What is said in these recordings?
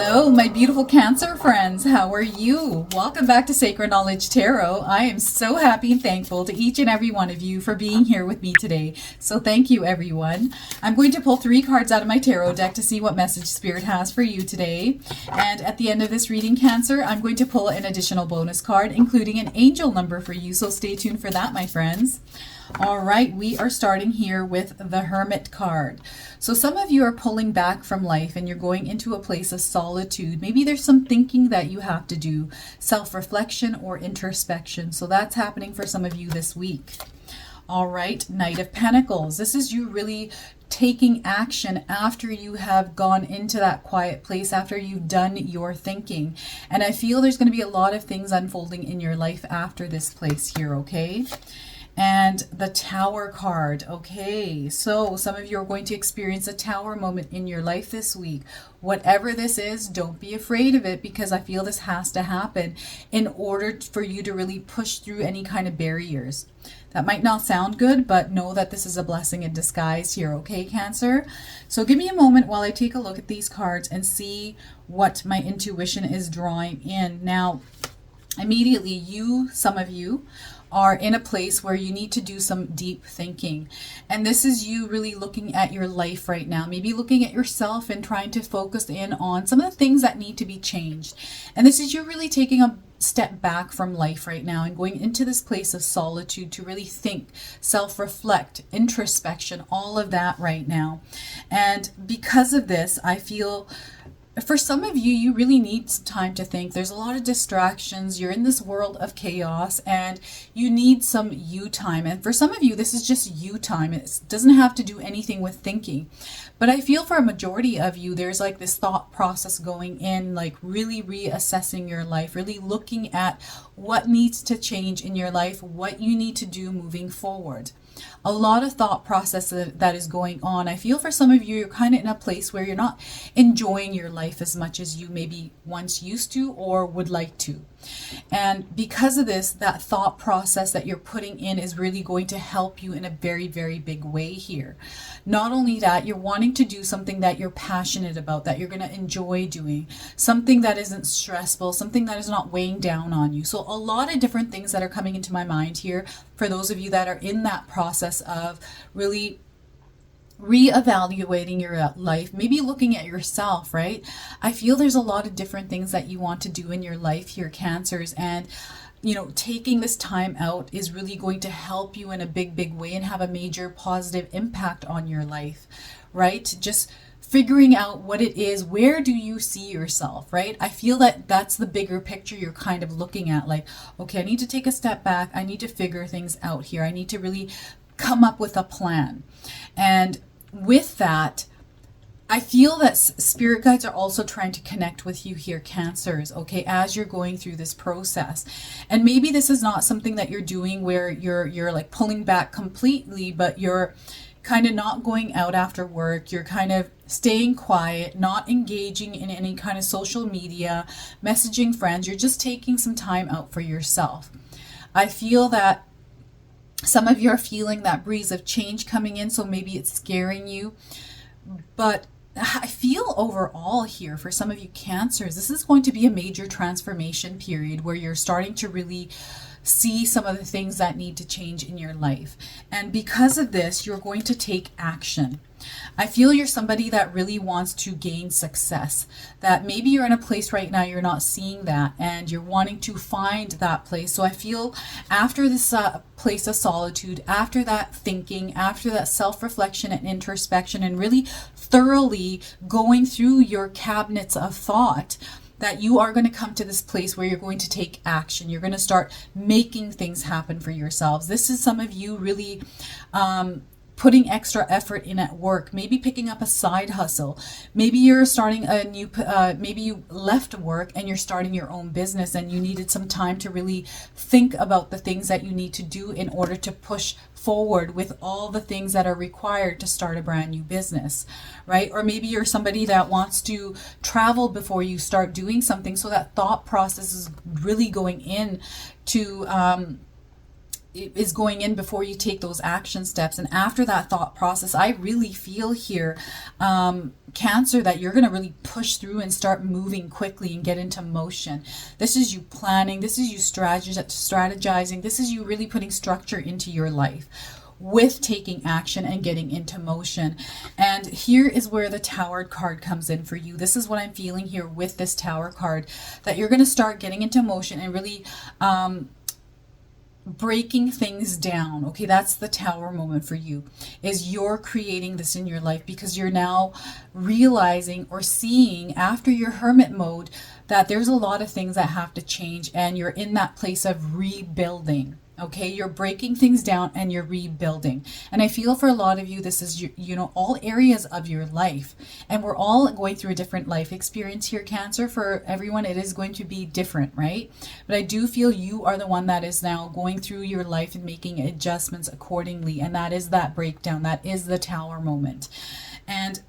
Hello, my beautiful Cancer friends. How are you? Welcome back to Sacred Knowledge Tarot. I am so happy and thankful to each and every one of you for being here with me today. So thank you, everyone. I'm going to pull 3 cards out of my tarot deck to see what message Spirit has for you today. And at the end of this reading, Cancer, I'm going to pull an additional bonus card, including an angel number for you. So stay tuned for that, my friends. All right, we are starting here with the Hermit card. So some of you are pulling back from life and you're going into a place of solitude. Maybe there's some thinking that you have to do, self-reflection or introspection. So that's happening for some of you this week. All right, Knight of Pentacles. This is you really taking action after you have gone into that quiet place, after you've done your thinking. And I feel there's going to be a lot of things unfolding in your life after this place here, okay? And the Tower card. Okay, so some of you are going to experience a tower moment in your life this week. Whatever this is, don't be afraid of it, because I feel this has to happen in order for you to really push through any kind of barriers. That might not sound good, but know that this is a blessing in disguise here, okay, Cancer? So give me a moment while I take a look at these cards and see what my intuition is drawing in. Now, immediately, some of you, are in a place where you need to do some deep thinking. And this is you really looking at your life right now, maybe looking at yourself and trying to focus in on some of the things that need to be changed. And this is you really taking a step back from life right now and going into this place of solitude to really think, self-reflect, introspection, all of that right now. And because of this, I feel for some of you, you really need some time to think. There's a lot of distractions. You're in this world of chaos and you need some you time. And for some of you, this is just you time. It doesn't have to do anything with thinking. But I feel for a majority of you, there's like this thought process going in, like really reassessing your life, really looking at what needs to change in your life, what you need to do moving forward. A lot of thought process that is going on. I feel for some of you, you're kind of in a place where you're not enjoying your life as much as you maybe once used to or would like to. And because of this, that thought process that you're putting in is really going to help you in a very, very big way here. Not only that, you're wanting to do something that you're passionate about, that you're going to enjoy doing, something that isn't stressful, something that is not weighing down on you. So a lot of different things that are coming into my mind here for those of you that are in that process of really reevaluating your life, maybe looking at yourself, right? I feel there's a lot of different things that you want to do in your life here, Cancers, and taking this time out is really going to help you in a big, big way and have a major positive impact on your life, right? Just figuring out what it is, where do you see yourself, right? I feel that that's the bigger picture you're kind of looking at, like, okay, I need to take a step back. I need to figure things out here. I need to really come up with a plan. And with that, I feel that spirit guides are also trying to connect with you here, Cancers, okay, as you're going through this process. And maybe this is not something that you're doing where you're like pulling back completely, but you're kind of not going out after work. You're kind of staying quiet, not engaging in any kind of social media, messaging friends. You're just taking some time out for yourself. I feel that some of you are feeling that breeze of change coming in, so maybe it's scaring you. But I feel overall here, for some of you Cancers, this is going to be a major transformation period where you're starting to really see some of the things that need to change in your life. And because of this, you're going to take action. I feel you're somebody that really wants to gain success, that maybe you're in a place right now you're not seeing that and you're wanting to find that place. So I feel after this place of solitude, after that thinking, after that self-reflection and introspection and really thoroughly going through your cabinets of thought, that you are going to come to this place where you're going to take action. You're going to start making things happen for yourselves. This is some of you really putting extra effort in at work, maybe picking up a side hustle. Maybe you're starting a new, maybe you left work and you're starting your own business and you needed some time to really think about the things that you need to do in order to push forward with all the things that are required to start a brand new business, right? Or maybe you're somebody that wants to travel before you start doing something. So that thought process is really going in to is going in before you take those action steps. And after that thought process, I really feel here, Cancer, that you're going to really push through and start moving quickly and get into motion. This is you planning. This is you strategizing. This is you really putting structure into your life with taking action and getting into motion. And here is where the Tower card comes in for you. This is what I'm feeling here with this Tower card, that you're going to start getting into motion and really breaking things down. Okay, that's the Tower moment for you, is you're creating this in your life because you're now realizing or seeing after your Hermit mode that there's a lot of things that have to change, and you're in that place of rebuilding. Okay, you're breaking things down and you're rebuilding. And I feel for a lot of you, this is, you know, all areas of your life. And we're all going through a different life experience here, Cancer. For everyone, it is going to be different, right? But I do feel you are the one that is now going through your life and making adjustments accordingly. And that is that breakdown. That is the Tower moment. And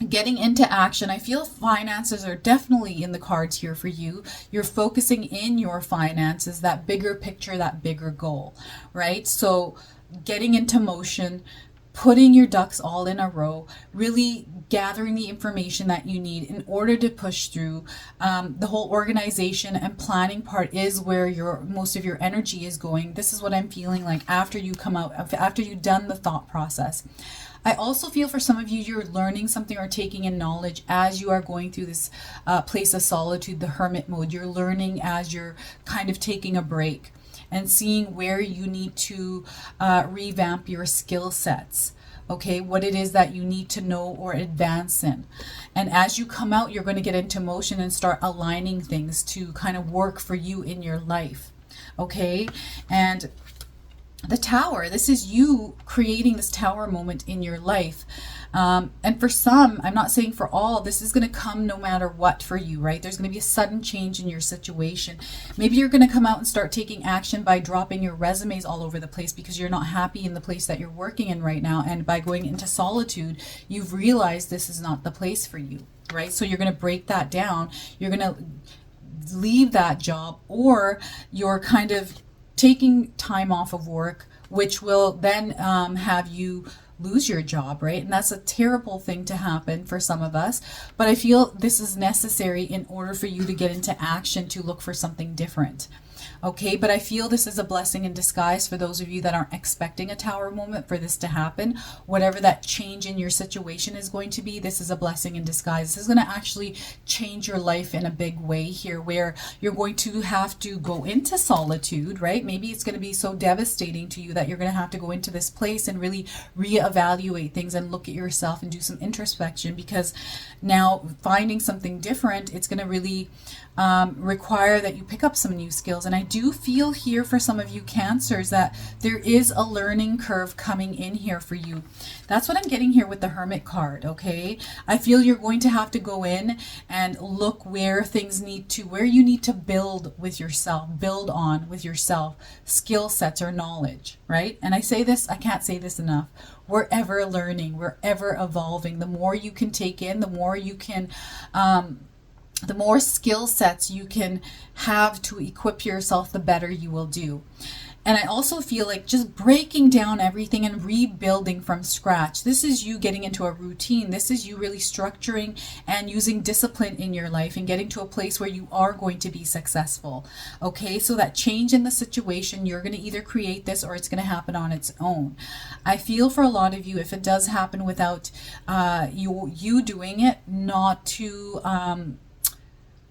getting into action, I feel finances are definitely in the cards here for you. You're focusing in your finances, that bigger picture, that bigger goal, right? So getting into motion, putting your ducks all in a row, really gathering the information that you need in order to push through. The whole organization and planning part is where most of your energy is going. This is what I'm feeling like after you come out, after you've done the thought process. I also feel for some of you, you're learning something or taking in knowledge as you are going through this place of solitude, the Hermit mode. You're learning as you're kind of taking a break and seeing where you need to revamp your skill sets. Okay, what it is that you need to know or advance in. And as you come out, you're going to get into motion and start aligning things to kind of work for you in your life. Okay, and the Tower, this is you creating this Tower moment in your life. And for some, I'm not saying for all, this is going to come no matter what for you, right? There's going to be a sudden change in your situation. Maybe you're going to come out and start taking action by dropping your resumes all over the place because you're not happy in the place that you're working in right now. And by going into solitude, you've realized this is not the place for you, right? So you're going to break that down. You're going to leave that job, or you're kind of taking time off of work, which will then have you lose your job, right? And that's a terrible thing to happen for some of us. But I feel this is necessary in order for you to get into action to look for something different. Okay, but I feel this is a blessing in disguise for those of you that aren't expecting a Tower moment for this to happen. Whatever that change in your situation is going to be, this is a blessing in disguise. This is going to actually change your life in a big way here, where you're going to have to go into solitude, right? Maybe it's going to be so devastating to you that you're going to have to go into this place and really reevaluate things and look at yourself and do some introspection, because now finding something different, it's going to really require that you pick up some new skills. And I do feel here for some of you Cancers that there is a learning curve coming in here for you. That's what I'm getting here with the Hermit card, okay? I feel you're going to have to go in and look where you need to build with yourself, build on with yourself, skill sets or knowledge, right? And I say this, I can't say this enough. We're ever learning, we're ever evolving. The more you can take in, the more you can the more skill sets you can have to equip yourself, the better you will do. And I also feel like just breaking down everything and rebuilding from scratch. This is you getting into a routine. This is you really structuring and using discipline in your life and getting to a place where you are going to be successful. Okay, so that change in the situation, you're going to either create this or it's going to happen on its own. I feel for a lot of you, if it does happen without you doing it, not to...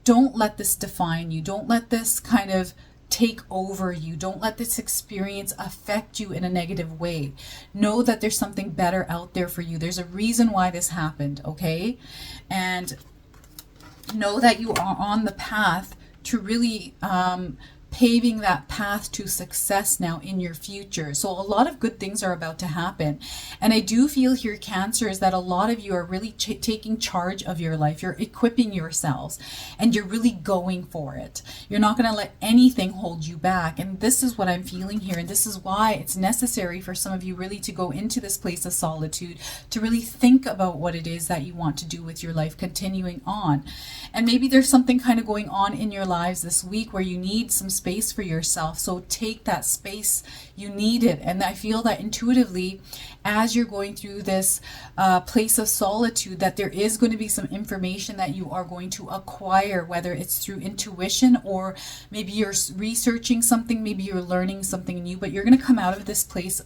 don't let this define you. Don't let this kind of take over you. Don't let this experience affect you in a negative way. Know that there's something better out there for you. There's a reason why this happened, okay? And know that you are on the path to really paving that path to success now in your future. So a lot of good things are about to happen. And I do feel here, Cancers, that a lot of you are really taking charge of your life. You're equipping yourselves and you're really going for it. You're not going to let anything hold you back. And this is what I'm feeling here. And this is why it's necessary for some of you really to go into this place of solitude, to really think about what it is that you want to do with your life continuing on. And maybe there's something kind of going on in your lives this week where you need some space for yourself. So take that space. You need it. And I feel that intuitively, as you're going through this place of solitude, that there is going to be some information that you are going to acquire, whether it's through intuition or maybe you're researching something, maybe you're learning something new, but you're going to come out of this place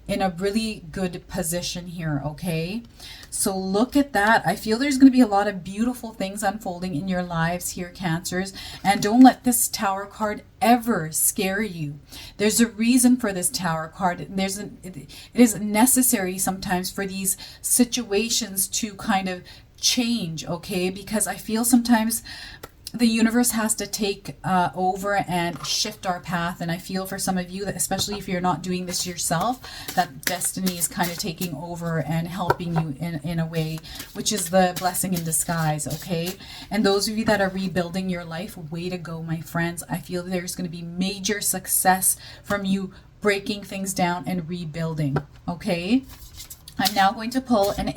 in a really good position here, okay? So look at that. I feel there's going to be a lot of beautiful things unfolding in your lives here, Cancers. And don't let this Tower card ever scare you. There's a reason for this Tower card. It is necessary sometimes for these situations to kind of change, okay? Because I feel sometimes the universe has to take over and shift our path. And I feel for some of you that, especially if you're not doing this yourself, that destiny is kind of taking over and helping you in a way, which is the blessing in disguise, okay? And those of you that are rebuilding your life, way to go, my friends. I feel there's going to be major success from you breaking things down and rebuilding, okay? I'm now going to pull an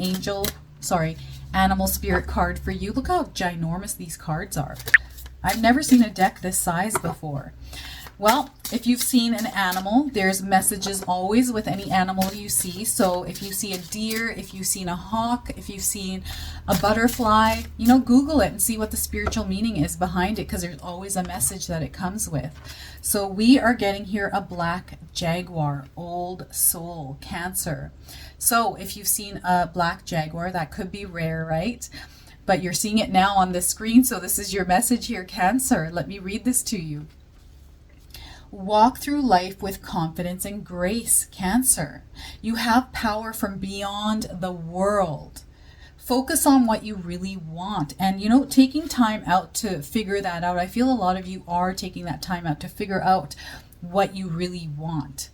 animal spirit card for you. Look how ginormous these cards are. I've never seen a deck this size before. Well, if you've seen an animal, there's messages always with any animal you see. So if you see a deer, if you've seen a hawk, if you've seen a butterfly, Google it and see what the spiritual meaning is behind it, because there's always a message that it comes with. So we are getting here a black jaguar, old soul, Cancer. So if you've seen a black jaguar, that could be rare, right? But you're seeing it now on the screen. So this is your message here, Cancer. Let me read this to you. Walk through life with confidence and grace, Cancer. You have power from beyond the world. Focus on what you really want. And, taking time out to figure that out. I feel a lot of you are taking that time out to figure out what you really want.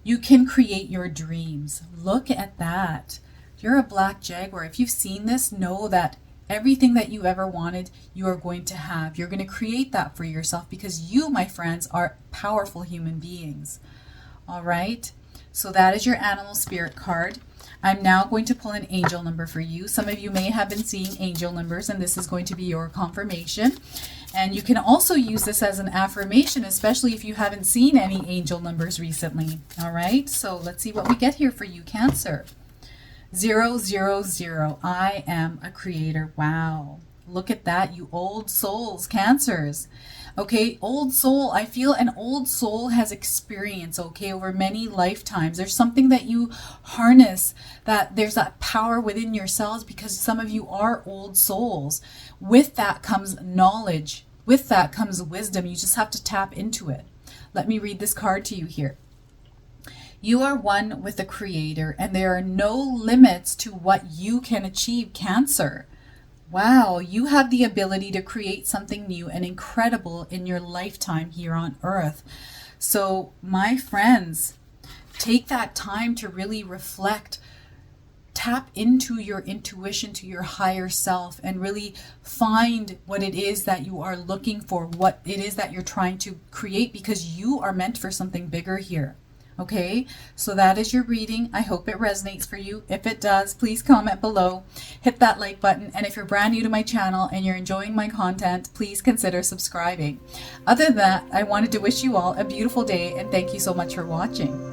You can create your dreams. Look at that. You're a black jaguar. If you've seen this, know that everything that you ever wanted, you are going to have. You're going to create that for yourself, because you, my friends, are powerful human beings. All right. So that is your animal spirit card. I'm now going to pull an angel number for you. Some of you may have been seeing angel numbers, and this is going to be your confirmation. And you can also use this as an affirmation, especially if you haven't seen any angel numbers recently. All right. So let's see what we get here for you, Cancer. 000. I am a creator. Wow. Look at that, you old souls, Cancers. Okay, old soul. I feel an old soul has experience, okay, over many lifetimes. There's something that you harness, that there's that power within yourselves, because some of you are old souls. With that comes knowledge. With that comes wisdom. You just have to tap into it. Let me read this card to you here. You are one with the Creator, and there are no limits to what you can achieve, Cancer. Wow, you have the ability to create something new and incredible in your lifetime here on Earth. So, my friends, take that time to really reflect. Tap into your intuition, to your higher self, and really find what it is that you are looking for, what it is that you're trying to create, because you are meant for something bigger here. Okay, so that is your reading. I hope it resonates for you. If it does, please comment below, hit that like button, and if you're brand new to my channel and you're enjoying my content, please consider subscribing. Other than that, I wanted to wish you all a beautiful day, and thank you so much for watching.